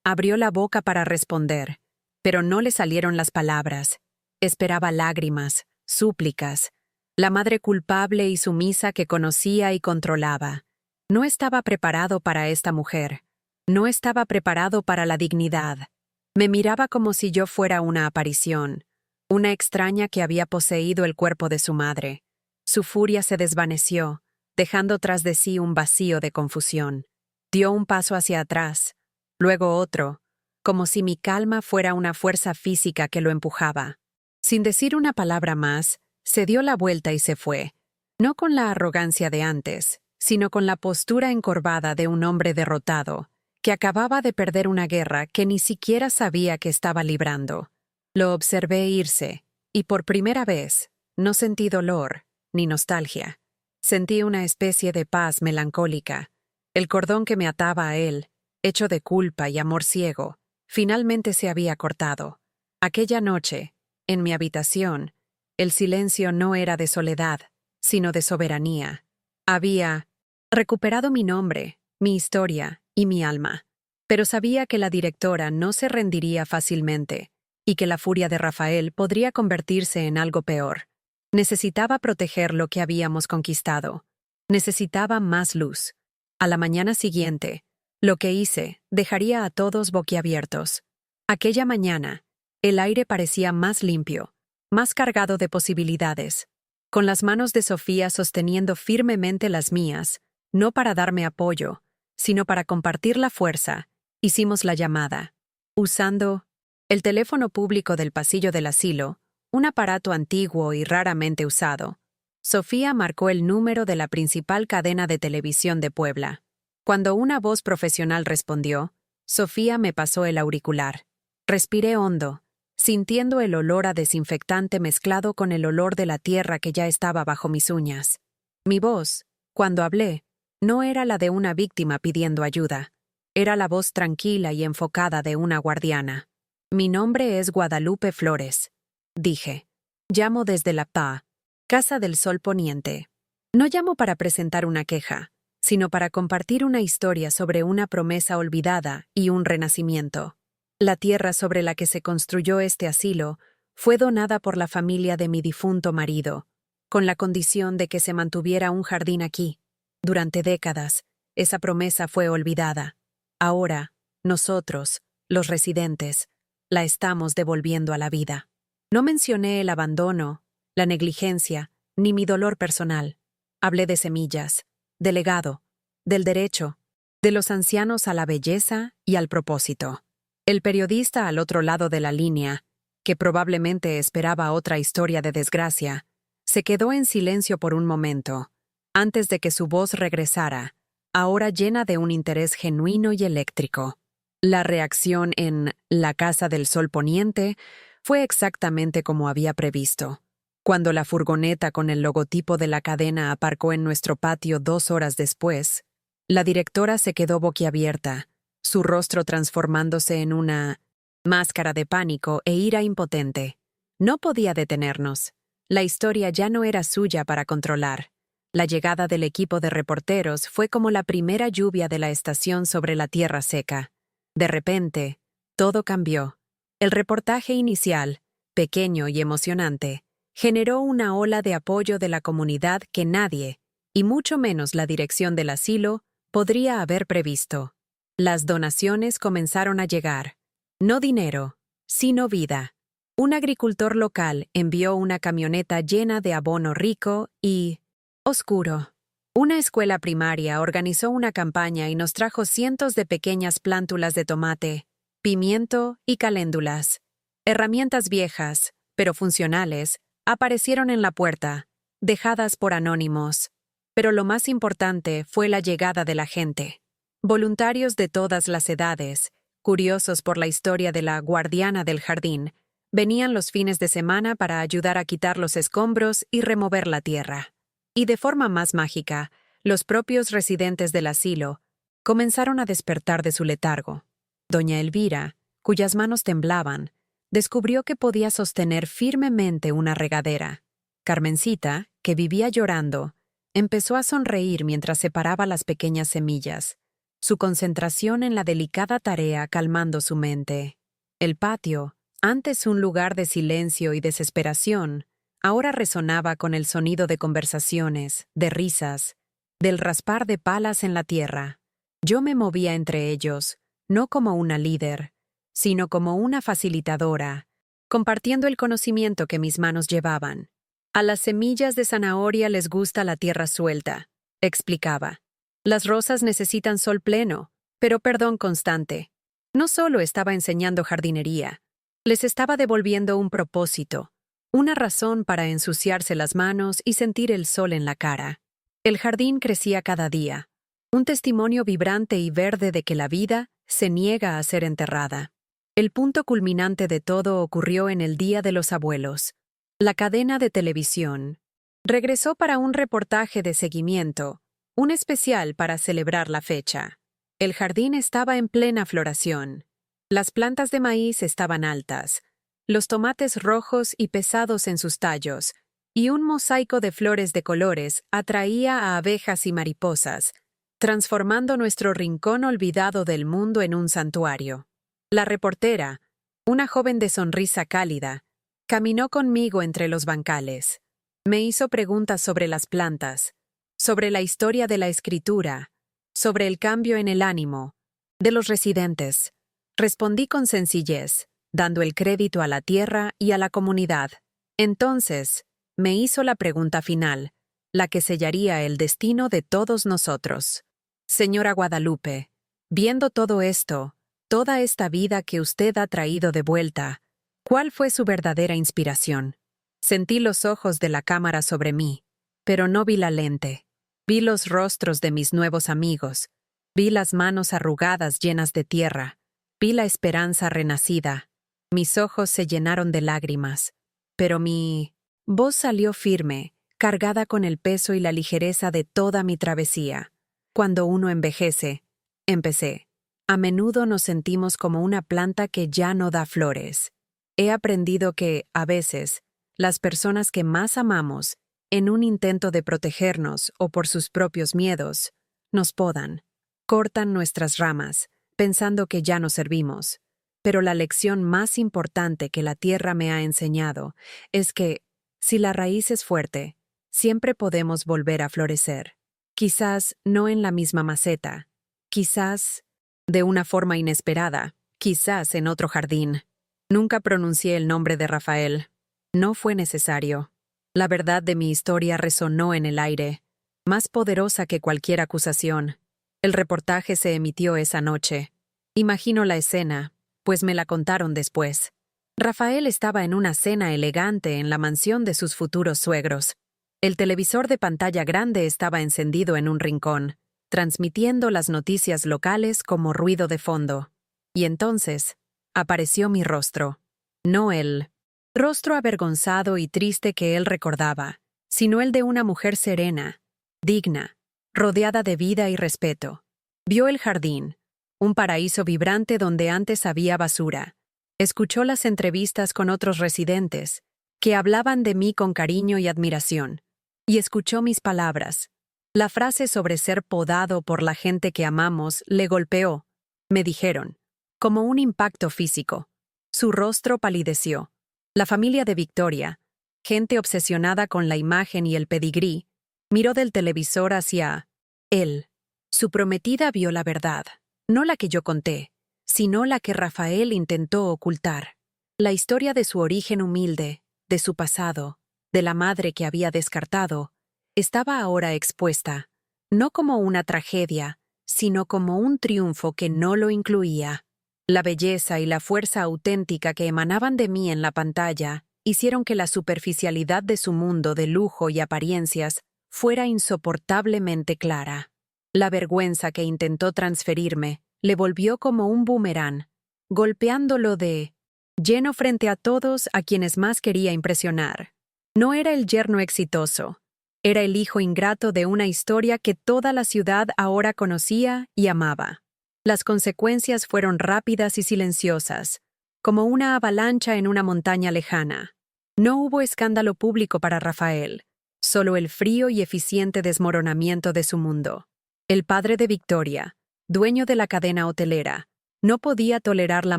Abrió la boca para responder, pero no le salieron las palabras. Esperaba lágrimas, súplicas, la madre culpable y sumisa que conocía y controlaba. No estaba preparado para esta mujer. No estaba preparado para la dignidad. Me miraba como si yo fuera una aparición, una extraña que había poseído el cuerpo de su madre. Su furia se desvaneció, dejando tras de sí un vacío de confusión. Dio un paso hacia atrás, luego otro, como si mi calma fuera una fuerza física que lo empujaba. Sin decir una palabra más, se dio la vuelta y se fue, no con la arrogancia de antes, sino con la postura encorvada de un hombre derrotado, que acababa de perder una guerra que ni siquiera sabía que estaba librando. Lo observé irse, y por primera vez, no sentí dolor ni nostalgia. Sentí una especie de paz melancólica. El cordón que me ataba a él, hecho de culpa y amor ciego, finalmente se había cortado. Aquella noche, en mi habitación, el silencio no era de soledad, sino de soberanía. Había recuperado mi nombre, mi historia y mi alma, pero sabía que la directora no se rendiría fácilmente y que la furia de Rafael podría convertirse en algo peor. Necesitaba proteger lo que habíamos conquistado. Necesitaba más luz. A la mañana siguiente, lo que hice dejaría a todos boquiabiertos. Aquella mañana, el aire parecía más limpio, más cargado de posibilidades. Con las manos de Sofía sosteniendo firmemente las mías, no para darme apoyo, sino para compartir la fuerza, hicimos la llamada. Usando el teléfono público del pasillo del asilo, un aparato antiguo y raramente usado, Sofía marcó el número de la principal cadena de televisión de Puebla. Cuando una voz profesional respondió, Sofía me pasó el auricular. Respiré hondo, sintiendo el olor a desinfectante mezclado con el olor de la tierra que ya estaba bajo mis uñas. Mi voz, cuando hablé, no era la de una víctima pidiendo ayuda. Era la voz tranquila y enfocada de una guardiana. Mi nombre es Guadalupe Flores, dije. Llamo desde la PA, Casa del Sol Poniente. No llamo para presentar una queja, sino para compartir una historia sobre una promesa olvidada y un renacimiento. La tierra sobre la que se construyó este asilo fue donada por la familia de mi difunto marido, con la condición de que se mantuviera un jardín aquí. Durante décadas, esa promesa fue olvidada. Ahora, nosotros, los residentes, la estamos devolviendo a la vida. No mencioné el abandono, la negligencia, ni mi dolor personal. Hablé de semillas, del legado, del derecho, de los ancianos a la belleza y al propósito. El periodista al otro lado de la línea, que probablemente esperaba otra historia de desgracia, se quedó en silencio por un momento, antes de que su voz regresara, ahora llena de un interés genuino y eléctrico. La reacción en la Casa del Sol Poniente fue exactamente como había previsto. Cuando la furgoneta con el logotipo de la cadena aparcó en nuestro patio 2 horas después, la directora se quedó boquiabierta, su rostro transformándose en una máscara de pánico e ira impotente. No podía detenernos. La historia ya no era suya para controlar. La llegada del equipo de reporteros fue como la primera lluvia de la estación sobre la tierra seca. De repente, todo cambió. El reportaje inicial, pequeño y emocionante, generó una ola de apoyo de la comunidad que nadie, y mucho menos la dirección del asilo, podría haber previsto. Las donaciones comenzaron a llegar. No dinero, sino vida. Un agricultor local envió una camioneta llena de abono rico y oscuro. Una escuela primaria organizó una campaña y nos trajo cientos de pequeñas plántulas de tomate, pimiento y caléndulas. Herramientas viejas, pero funcionales, aparecieron en la puerta, dejadas por anónimos. Pero lo más importante fue la llegada de la gente. Voluntarios de todas las edades, curiosos por la historia de la guardiana del jardín, venían los fines de semana para ayudar a quitar los escombros y remover la tierra. Y de forma más mágica, los propios residentes del asilo comenzaron a despertar de su letargo. Doña Elvira, cuyas manos temblaban, descubrió que podía sostener firmemente una regadera. Carmencita, que vivía llorando, empezó a sonreír mientras separaba las pequeñas semillas, su concentración en la delicada tarea calmando su mente. El patio, antes un lugar de silencio y desesperación, ahora resonaba con el sonido de conversaciones, de risas, del raspar de palas en la tierra. Yo me movía entre ellos, no como una líder, sino como una facilitadora, compartiendo el conocimiento que mis manos llevaban. A las semillas de zanahoria les gusta la tierra suelta, explicaba. Las rosas necesitan sol pleno, pero perdón constante. No solo estaba enseñando jardinería, les estaba devolviendo un propósito, una razón para ensuciarse las manos y sentir el sol en la cara. El jardín crecía cada día, un testimonio vibrante y verde de que la vida se niega a ser enterrada. El punto culminante de todo ocurrió en el Día de los Abuelos. La cadena de televisión regresó para un reportaje de seguimiento, un especial para celebrar la fecha. El jardín estaba en plena floración. Las plantas de maíz estaban altas, los tomates rojos y pesados en sus tallos, y un mosaico de flores de colores atraía a abejas y mariposas, transformando nuestro rincón olvidado del mundo en un santuario. La reportera, una joven de sonrisa cálida, caminó conmigo entre los bancales. Me hizo preguntas sobre las plantas, sobre la historia de la escritura, sobre el cambio en el ánimo de los residentes. Respondí con sencillez, dando el crédito a la tierra y a la comunidad. Entonces, me hizo la pregunta final, la que sellaría el destino de todos nosotros. Señora Guadalupe, viendo todo esto, toda esta vida que usted ha traído de vuelta, ¿cuál fue su verdadera inspiración? Sentí los ojos de la cámara sobre mí, pero no vi la lente. Vi los rostros de mis nuevos amigos, vi las manos arrugadas llenas de tierra, vi la esperanza renacida. Mis ojos se llenaron de lágrimas, pero mi voz salió firme, cargada con el peso y la ligereza de toda mi travesía. Cuando uno envejece, empecé. A menudo nos sentimos como una planta que ya no da flores. He aprendido que, a veces, las personas que más amamos, en un intento de protegernos o por sus propios miedos, nos podan, cortan nuestras ramas, pensando que ya no servimos. Pero la lección más importante que la tierra me ha enseñado es que, si la raíz es fuerte, siempre podemos volver a florecer. Quizás no en la misma maceta, quizás de una forma inesperada, quizás en otro jardín. Nunca pronuncié el nombre de Rafael. No fue necesario. La verdad de mi historia resonó en el aire, más poderosa que cualquier acusación. El reportaje se emitió esa noche. Imagino la escena, pues me la contaron después. Rafael estaba en una cena elegante en la mansión de sus futuros suegros. El televisor de pantalla grande estaba encendido en un rincón, transmitiendo las noticias locales como ruido de fondo. Y entonces, apareció mi rostro. No el rostro avergonzado y triste que él recordaba, sino el de una mujer serena, digna, rodeada de vida y respeto. Vio el jardín, un paraíso vibrante donde antes había basura. Escuchó las entrevistas con otros residentes, que hablaban de mí con cariño y admiración. Y escuchó mis palabras. La frase sobre ser podado por la gente que amamos le golpeó, me dijeron, como un impacto físico. Su rostro palideció. La familia de Victoria, gente obsesionada con la imagen y el pedigrí, miró del televisor hacia él. Su prometida vio la verdad, no la que yo conté, sino la que Rafael intentó ocultar. La historia de su origen humilde, de su pasado, de la madre que había descartado, estaba ahora expuesta, no como una tragedia, sino como un triunfo que no lo incluía. La belleza y la fuerza auténtica que emanaban de mí en la pantalla hicieron que la superficialidad de su mundo de lujo y apariencias fuera insoportablemente clara. La vergüenza que intentó transferirme le volvió como un boomerang, golpeándolo de lleno frente a todos a quienes más quería impresionar. No era el yerno exitoso, era el hijo ingrato de una historia que toda la ciudad ahora conocía y amaba. Las consecuencias fueron rápidas y silenciosas, como una avalancha en una montaña lejana. No hubo escándalo público para Rafael, solo el frío y eficiente desmoronamiento de su mundo. El padre de Victoria, dueño de la cadena hotelera, no podía tolerar la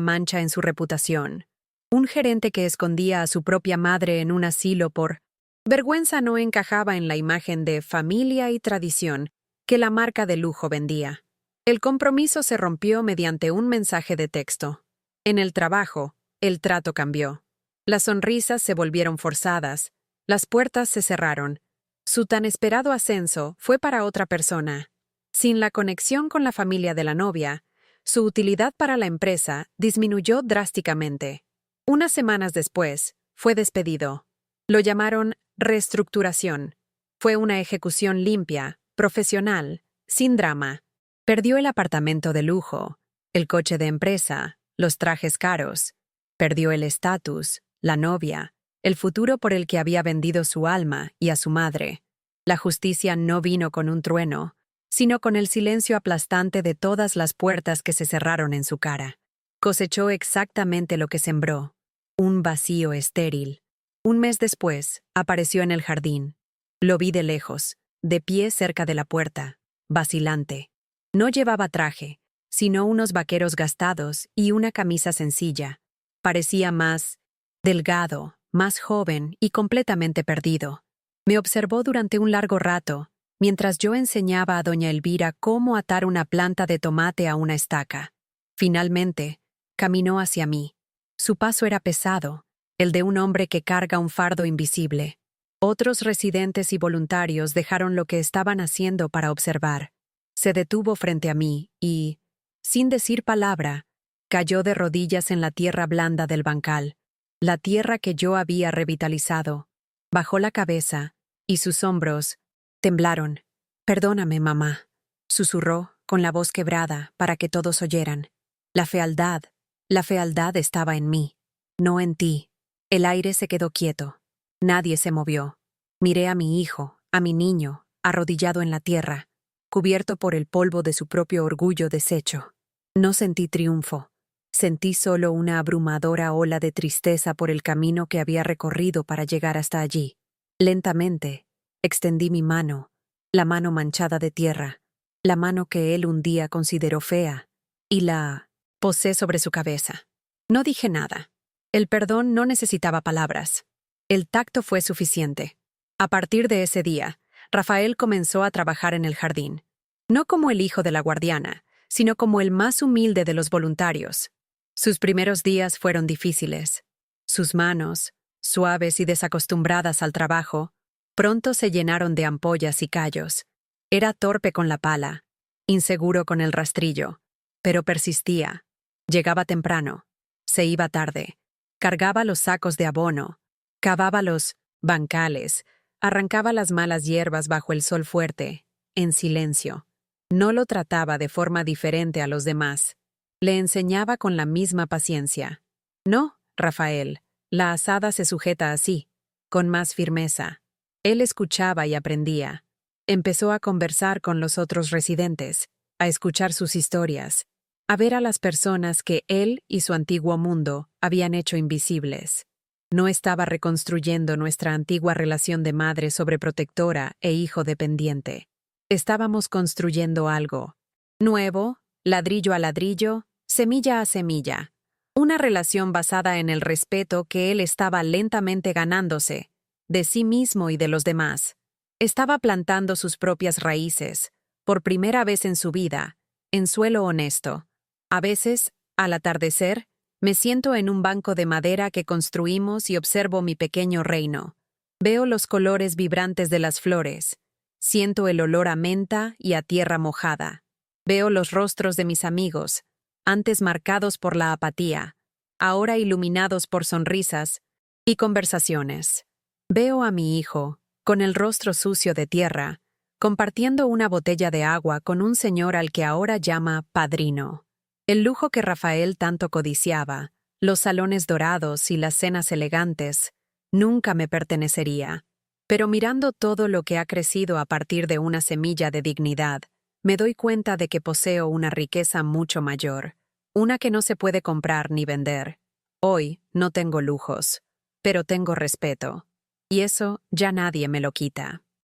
mancha en su reputación. Un gerente que escondía a su propia madre en un asilo por vergüenza no encajaba en la imagen de familia y tradición que la marca de lujo vendía. El compromiso se rompió mediante un mensaje de texto. En el trabajo, el trato cambió. Las sonrisas se volvieron forzadas, las puertas se cerraron. Su tan esperado ascenso fue para otra persona. Sin la conexión con la familia de la novia, Su utilidad para la empresa disminuyó drásticamente. Unas semanas después, fue despedido. Lo llamaron reestructuración. Fue una ejecución limpia, profesional, sin drama. Perdió el apartamento de lujo, el coche de empresa, los trajes caros. Perdió el estatus, la novia, el futuro por el que había vendido su alma y a su madre. La justicia no vino con un trueno, sino con el silencio aplastante de todas las puertas que se cerraron en su cara. Cosechó exactamente lo que sembró, un vacío estéril. Un mes después, apareció en el jardín. Lo vi de lejos, de pie cerca de la puerta, vacilante. No llevaba traje, sino unos vaqueros gastados y una camisa sencilla. Parecía más delgado, más joven y completamente perdido. Me observó durante un largo rato, mientras yo enseñaba a doña Elvira cómo atar una planta de tomate a una estaca. Finalmente, caminó hacia mí. Su paso era pesado, el de un hombre que carga un fardo invisible. Otros residentes y voluntarios dejaron lo que estaban haciendo para observar. Se detuvo frente a mí y, sin decir palabra, cayó de rodillas en la tierra blanda del bancal, la tierra que yo había revitalizado. Bajó la cabeza y sus hombros temblaron. «Perdóname, mamá», susurró con la voz quebrada para que todos oyeran. La fealdad estaba en mí, no en ti. El aire se quedó quieto. Nadie se movió. Miré a mi hijo, a mi niño, arrodillado en la tierra, cubierto por el polvo de su propio orgullo deshecho. No sentí triunfo. Sentí solo una abrumadora ola de tristeza por el camino que había recorrido para llegar hasta allí. Lentamente, extendí mi mano, la mano manchada de tierra, la mano que él un día consideró fea, y la posé sobre su cabeza. No dije nada. El perdón no necesitaba palabras. El tacto fue suficiente. A partir de ese día, Rafael comenzó a trabajar en el jardín. No como el hijo de la guardiana, sino como el más humilde de los voluntarios. Sus primeros días fueron difíciles. Sus manos, suaves y desacostumbradas al trabajo, pronto se llenaron de ampollas y callos. Era torpe con la pala, inseguro con el rastrillo, pero persistía. Llegaba temprano, se iba tarde, cargaba los sacos de abono, cavaba los bancales, arrancaba las malas hierbas bajo el sol fuerte, en silencio. No lo trataba de forma diferente a los demás. Le enseñaba con la misma paciencia. No, Rafael, la azada se sujeta así, con más firmeza. Él escuchaba y aprendía. Empezó a conversar con los otros residentes, a escuchar sus historias, a ver a las personas que él y su antiguo mundo habían hecho invisibles. No estaba reconstruyendo nuestra antigua relación de madre sobreprotectora e hijo dependiente. Estábamos construyendo algo nuevo, ladrillo a ladrillo, semilla a semilla. Una relación basada en el respeto que él estaba lentamente ganándose, de sí mismo y de los demás. Estaba plantando sus propias raíces, por primera vez en su vida, en suelo honesto. A veces, al atardecer, me siento en un banco de madera que construimos y observo mi pequeño reino. Veo los colores vibrantes de las flores. Siento el olor a menta y a tierra mojada. Veo los rostros de mis amigos, antes marcados por la apatía, ahora iluminados por sonrisas y conversaciones. Veo a mi hijo, con el rostro sucio de tierra, compartiendo una botella de agua con un señor al que ahora llama padrino. El lujo que Rafael tanto codiciaba, los salones dorados y las cenas elegantes, nunca me pertenecería. Pero mirando todo lo que ha crecido a partir de una semilla de dignidad, me doy cuenta de que poseo una riqueza mucho mayor, una que no se puede comprar ni vender. Hoy no tengo lujos, pero tengo respeto, y eso ya nadie me lo quita.